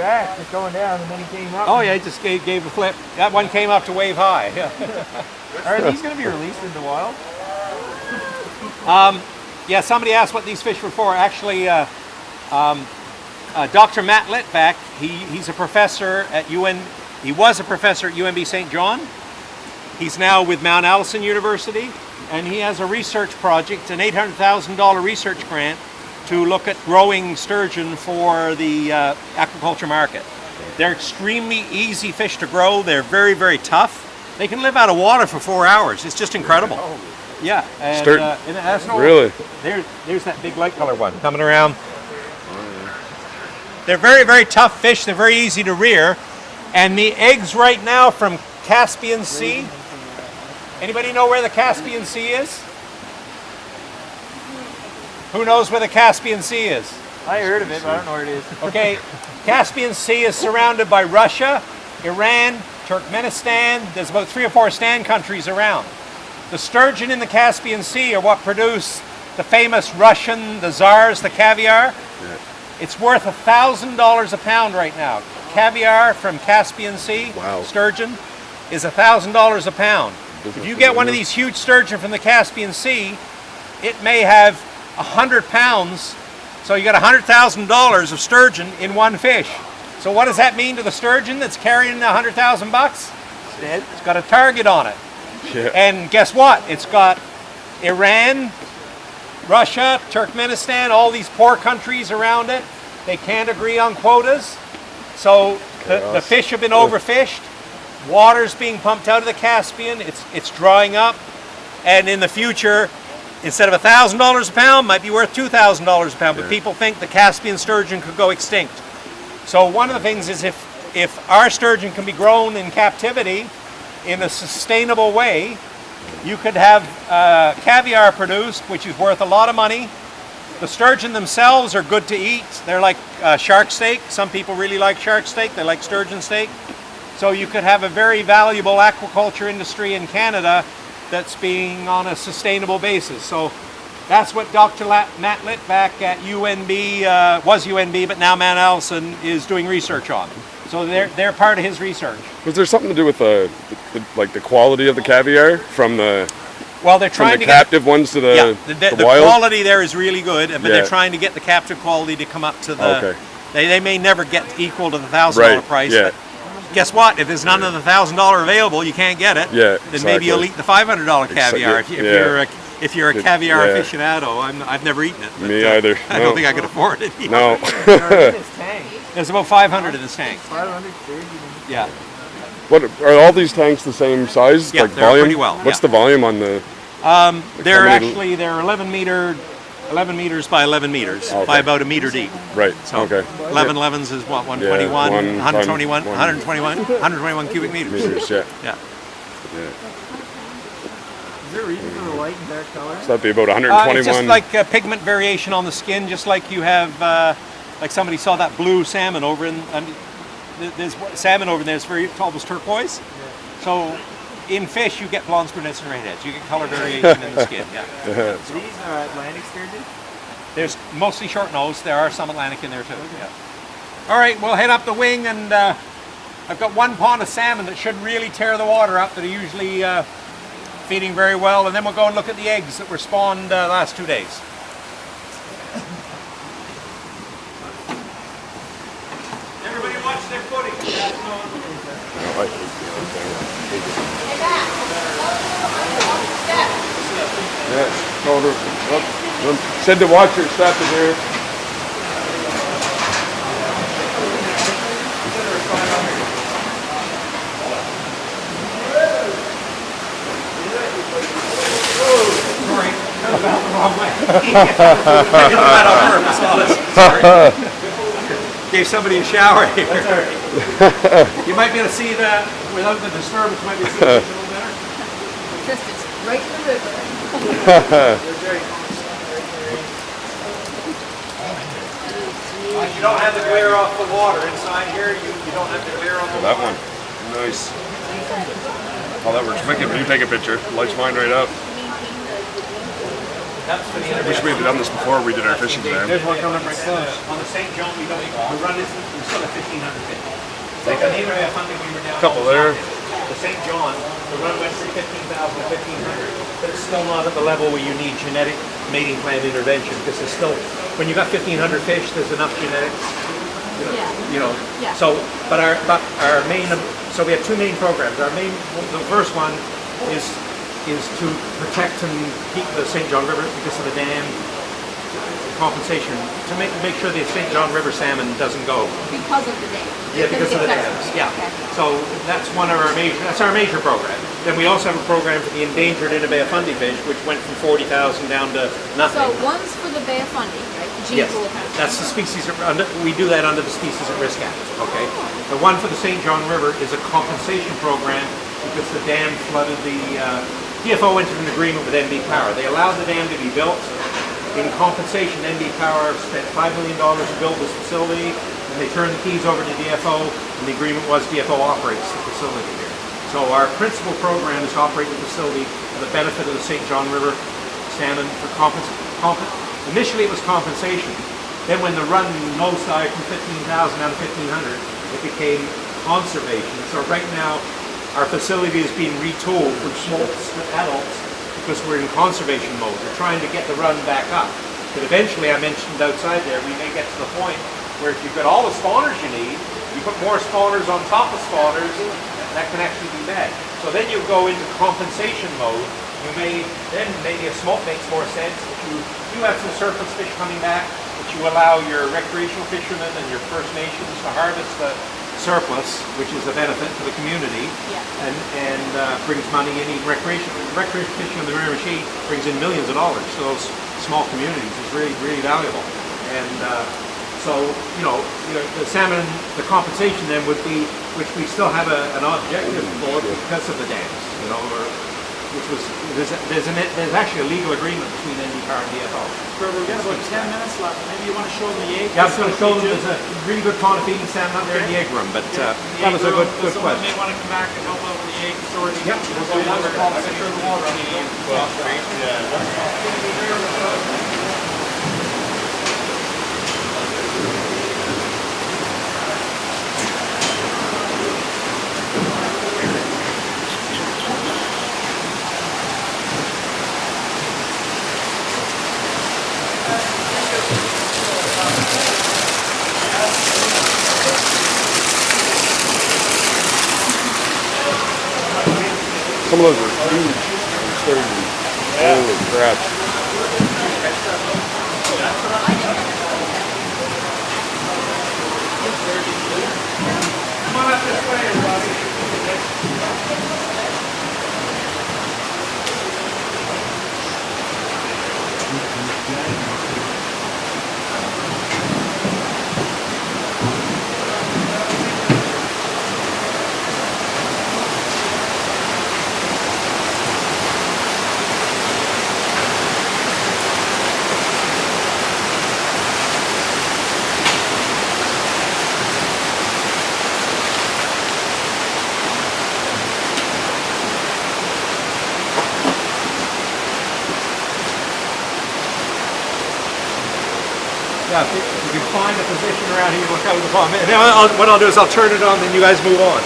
back, just going down, and then he came up. Oh yeah, he just gave a flip. That one came up to wave high. Yeah. Are these going to be released in the wild? Yeah, somebody asked what these fish were for. Actually, Dr. Matt Litvak, he's a professor at he was a professor at UNB St. John. He's now with Mount Allison University, and he has a research project, an $800,000 research grant to look at growing sturgeon for the aquaculture market. They're extremely easy fish to grow. They're very, very tough. They can live out of water for 4 hours. It's just incredible. Yeah. And, really? There's that big light color one coming around. They're very, very tough fish. They're very easy to rear. And the eggs right now from Caspian Sea. Anybody know where the Caspian Sea is? Who knows where the Caspian Sea is? I heard of it, but I don't know where it is. Okay, Caspian Sea is surrounded by Russia, Iran, Turkmenistan. There's about 3 or 4 stand countries around. The sturgeon in the Caspian Sea are what produce the famous Russian, the Tsars, the caviar. Yeah. It's worth $1,000 a pound right now. Caviar from Caspian Sea, wow. Sturgeon, is $1,000 a pound. If you get one of these huge sturgeon from the Caspian Sea, it may have 100 pounds, so you got $100,000 of sturgeon in one fish. So what does that mean to the sturgeon that's carrying $100,000? It's got a target on it. Yeah. And guess what? It's got Iran, Russia, Turkmenistan, all these poor countries around it. They can't agree on quotas. So the fish have been overfished. Water's being pumped out of the Caspian. It's drying up. And in the future, instead of $1,000 a pound, might be worth $2,000 a pound. But people think the Caspian sturgeon could go extinct. So one of the things is if our sturgeon can be grown in captivity in a sustainable way, you could have caviar produced, which is worth a lot of money. The sturgeon themselves are good to eat. They're like shark steak. Some people really like shark steak. They like sturgeon steak. So you could have a very valuable aquaculture industry in Canada that's being on a sustainable basis. So that's what Dr. Matt Litvak at UNB, was UNB, but now Mount Allison is doing research on. So they're part of his research. Was there something to do with the quality of the caviar from the they're trying to captive ones to the the wild? quality there is really good, but they're trying to get the captive quality to come up to the. Okay. They may never get equal to the $1,000 price. Yeah. But guess what? If there's none of the $1,000 available, you can't get it. Yeah. Then maybe you'll eat the $500 caviar if you're a caviar aficionado. I've never eaten it. Me either. I don't think I could afford it either. No. There's about 500 in this tank. 530. Yeah. What are all these tanks the same size? Yeah, like they're volume? pretty well. What's the volume on the? They're 11 meters by 11 meters by about a meter deep. Right. So 11 11s is what, 121, 121 cubic meters. Yeah. Is there a reason for the white and dark color? So that'd be about 121. It's just like pigment variation on the skin, just like you have, like somebody saw that blue salmon over in, there's salmon over there, it's almost turquoise. Yeah. So in fish, you get blondes, brunettes, and redheads. You get color variation in the skin, So these are Atlantic sturgeon? There's mostly short nose. There are some Atlantic in there too, All right, we'll head up the wing, and I've got one pond of salmon that should really tear the water up that are usually feeding very well, and then we'll go and look at the eggs that were spawned last 2 days. Everybody watch their footing. Yeah, told her. Said to watch her step in here. Sorry, that was out the wrong way. I did that on purpose, honest. Sorry. Gave somebody a shower here. You might be able to see that without the disturbance. You might be able to see it a little better. Just it's right in the river. You don't have the glare off the water inside here. You don't have the glare on the That water. one. Nice. Oh, that works wicked when you take a picture. Lights mine right up. That's for the Wish we had done this before we did our fishing today. There's one coming up right now. On the St. John, we run this, we still have 1,500 fish. Like an area of hunting, we were down. Couple there. The St. John, the run went from 15,000 to 1,500, but it's still not at the level where you need genetic mating plan intervention, because there's still, when you got 1,500 fish, there's enough genetics. You know. Yeah. So, but our main, so we have two main programs. Our main, the first one is to protect and keep the St. John River because of the dam compensation, to make sure the St. John River salmon doesn't go. Because of the dam. Yeah, because of the dams. Yeah. Okay. So that's that's our major program. Then we also have a program for the endangered Inner Fundy fish, which went from 40,000 down to nothing. So one's for the Bay of Fundy, right? The gene Yes, pool kind of that's the stuff. species. We do that under the Species at Risk Act. Okay. The one for the St. John River is a compensation program because the dam flooded the. DFO entered an agreement with NB Power. They allowed the dam to be built. In compensation, NB Power spent $5 million to build this facility, and they turned the keys over to DFO, and the agreement was DFO operates the facility here. So our principal program is to operate the facility for the benefit of the St. John River salmon for initially it was compensation. Then when the run nosedived from 15,000 down to 1,500, it became conservation. So right now, our facility is being retooled from smolts to adults because we're in conservation mode. We're trying to get the run back up. But eventually, I mentioned outside there, we may get to the point where if you've got all the spawners you need, you put more spawners on top of spawners, that can actually be bad. So then you go into compensation mode. You may, then maybe a smolt makes more sense. If you have some surplus fish coming back, but you allow your recreational fishermen and your First Nations to harvest the surplus, which is a benefit to the community, and brings money in. Even recreational fishing on the Miramichi brings in millions of dollars to those small communities. It's really, really valuable. And so, the salmon, the compensation then would be, which we still have an objective for because of the dams, which was, there's actually a legal agreement between NDCAR and DFO. Trevor, we got about 10 minutes left. Maybe you want to show them the egg? Yeah, I was going to show them there's a really good pond of feeding salmon out there in the egg room, but that was a good Someone question. may want to come back and help out with the egg sorting. Yep. We'll do another compensation for the water. Some of those are huge. Holy crap. Come on up this way, everybody. Yeah, if you can find a position around here, look out with the pond. And then what I'll do is I'll turn it on, then you guys move on.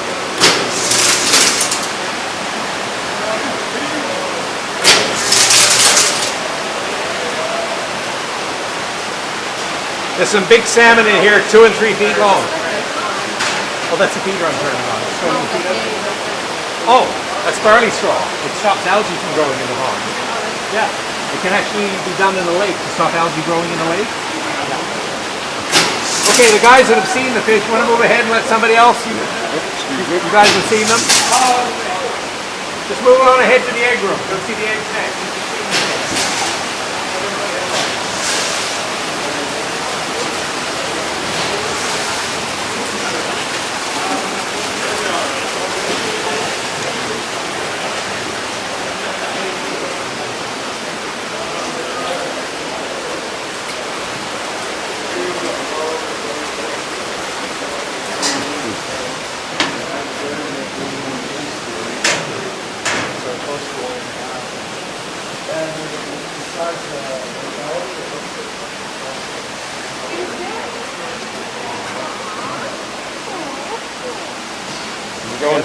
There's some big salmon in here, 2 and 3 feet long. Oh, that's the feeder I'm turning on. Oh, that's barley straw. It stops algae from growing in the pond. Yeah, it can actually be done in the lake to stop algae growing in the lake. Okay, the guys that have seen the fish, want to move ahead and let somebody else? You guys have seen them? Just move on ahead to the egg room. Go see the eggs next. going.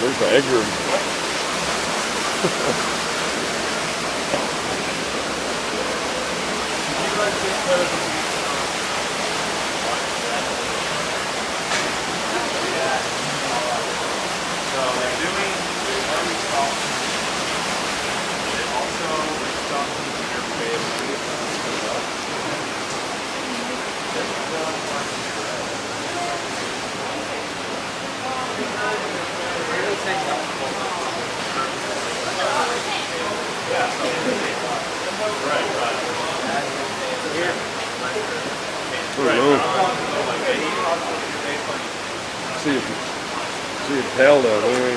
There's the egg room. So they're doing See a tail down there.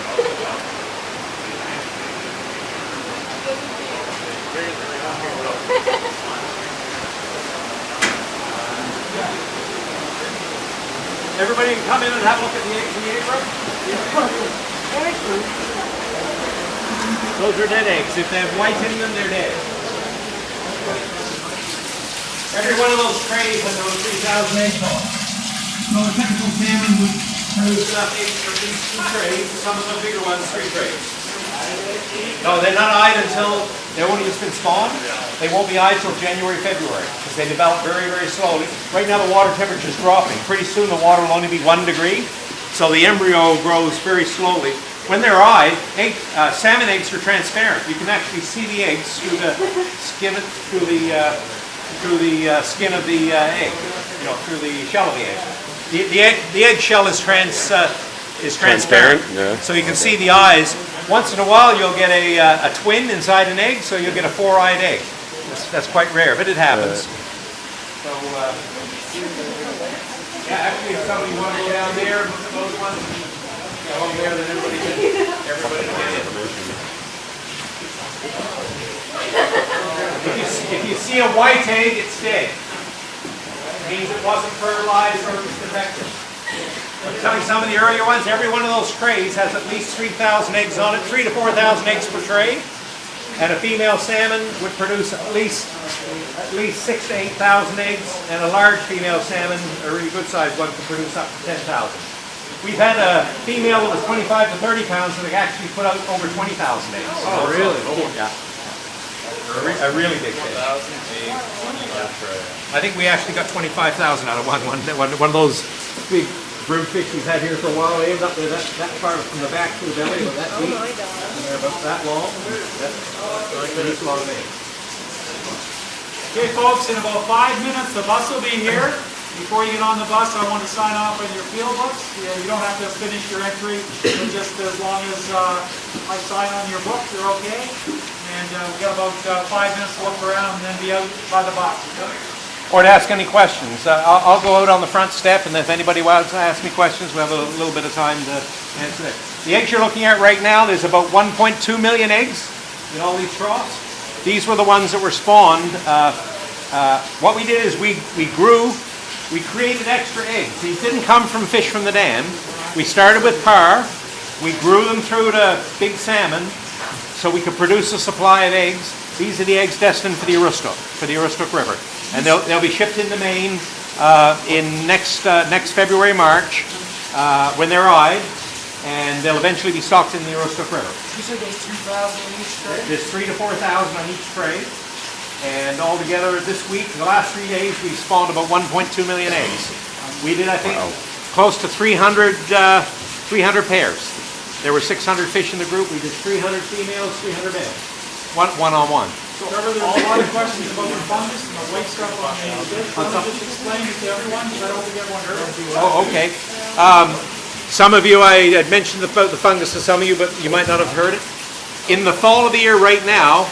Everybody can come in and have a look at the eggs in the egg room. Those are dead eggs. If they have white in them, they're dead. Every one of those trays has about 3,000 eggs on it. So a typical salmon would produce enough eggs for these 2 trays. Some of the bigger ones, 3 trays. No, they're not eyed until they've only just been spawned. They won't be eyed till January, February, because they develop very, very slowly. Right now the water temperature is dropping. Pretty soon the water will only be 1 degree, so the embryo grows very slowly. When they're eyed, salmon eggs are transparent. You can actually see the eggs through the skin, through the skin of the egg, through the shell of the egg. The egg shell is transparent, yeah. So you can see the eyes. Once in a while you'll get a twin inside an egg, so you'll get a 4-eyed egg. That's quite rare, but it happens. So, yeah, actually if somebody wants to go down there and look at those ones, go over there, then everybody can get in. If you see a white egg, it's dead. It means it wasn't fertilized or it was defective. I'm telling some of the earlier ones, every one of those trays has at least 3,000 eggs on it, 3,000 to 4,000 eggs per tray. And a female salmon would produce at least 6,000 to 8,000 eggs, and a large female salmon, a really good sized one, could produce up to 10,000. We've had a female that was 25 to 30 pounds that actually put out over 20,000 eggs. Oh, really? Yeah. A really big fish. I think we actually got 25,000 out of one of those big brood fish we've had here for a while. They ended up there that far from the back to the belly, about that deep. And they're about that long. That's long eggs. Okay, folks, in about 5 minutes, the bus will be here. Before you get on the bus, I want to sign off on your field books. You don't have to finish your entry, but just as long as I sign on your book, you're okay. And we got about 5 minutes to look around and then be out by the bus. Or to ask any questions. I'll go out on the front step, and if anybody wants to ask me questions, we have a little bit of time to answer that. The eggs you're looking at right now, there's about 1.2 million eggs in all these troughs. These were the ones that were spawned. What we did is we created extra eggs. These didn't come from fish from the dam. We started with par. We grew them through to big salmon so we could produce a supply of eggs. These are the eggs destined for the Aroostook River. And they'll be shipped into Maine in next February, March, when they're eyed, and they'll eventually be stocked in the Aroostook River. You said there's 3,000 in each tray? There's 3,000 to 4,000 on each tray. And altogether this week, the last 3 days, we've spawned about 1.2 million eggs. We did, I think, close to 300 pairs. There were 600 fish in the group. We did 300 females, 300 males. One-on-one. So there's a lot of questions about the fungus and the white stuff on the fish. Let me just explain it to everyone, because I don't think everyone heard it. Oh, okay. Some of you, I had mentioned about the fungus to some of you, but you might not have heard it. In the fall of the year right now,